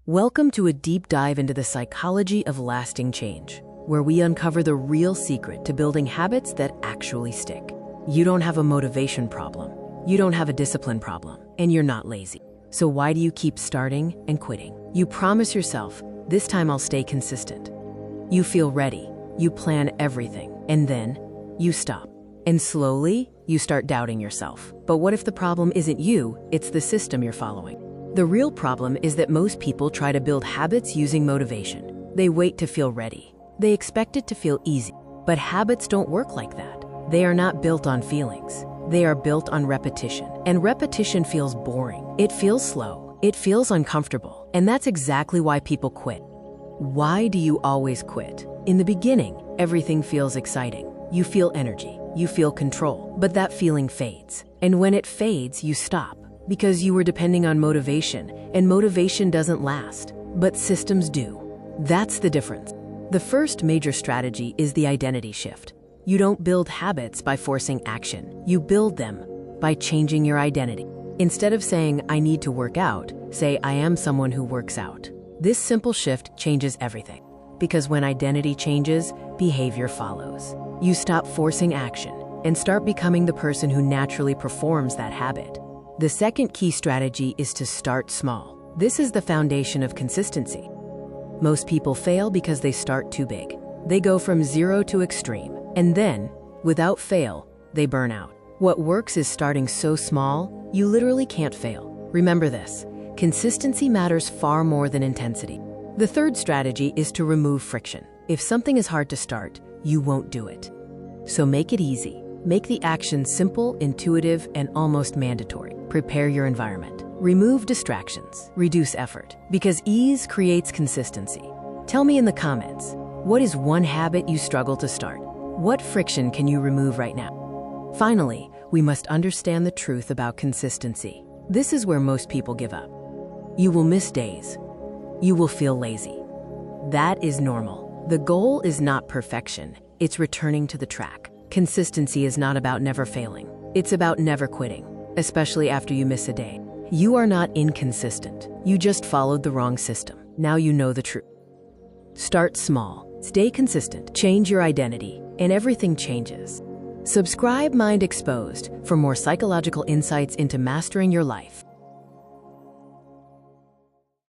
Welcome to a deep dive into the psychology of lasting change, where we uncover the real secret to building habits that actually stick. You don't have a motivation problem, you don't have a discipline problem, and you're not lazy. So why do you keep starting and quitting? You promise yourself, this time I'll stay consistent. You feel ready, you plan everything, and then you stop. And slowly, you start doubting yourself. But what if the problem isn't you, it's the system you're following? The real problem is that most people try to build habits using motivation. They wait to feel ready. They expect it to feel easy. But habits don't work like that. They are not built on feelings. They are built on repetition. And repetition feels boring. It feels slow. It feels uncomfortable. And that's exactly why people quit. Why do you always quit? In the beginning, everything feels exciting. You feel energy. You feel control. But that feeling fades. And when it fades, you stop. Because you were depending on motivation, and motivation doesn't last, but systems do. That's the difference. The first major strategy is the identity shift. You don't build habits by forcing action. You build them by changing your identity. Instead of saying, I need to work out, say, I am someone who works out. This simple shift changes everything. Because when identity changes, behavior follows. You stop forcing action and start becoming the person who naturally performs that habit. The second key strategy is to start small. This is the foundation of consistency. Most people fail because they start too big. They go from zero to extreme, and then, without fail, they burn out. What works is starting so small, you literally can't fail. Remember this, consistency matters far more than intensity. The third strategy is to remove friction. If something is hard to start, you won't do it. So make it easy. Make the action simple, intuitive, and almost mandatory. Prepare your environment. Remove distractions. Reduce effort. Because ease creates consistency. Tell me in the comments, what is one habit you struggle to start? What friction can you remove right now? Finally, we must understand the truth about consistency. This is where most people give up. You will miss days. You will feel lazy. That is normal. The goal is not perfection. It's returning to the track. Consistency is not about never failing. It's about never quitting, especially after you miss a day. You are not inconsistent. You just followed the wrong system. Now you know the truth. Start small, stay consistent, change your identity, and everything changes. Subscribe Mind Exposed for more psychological insights into mastering your life.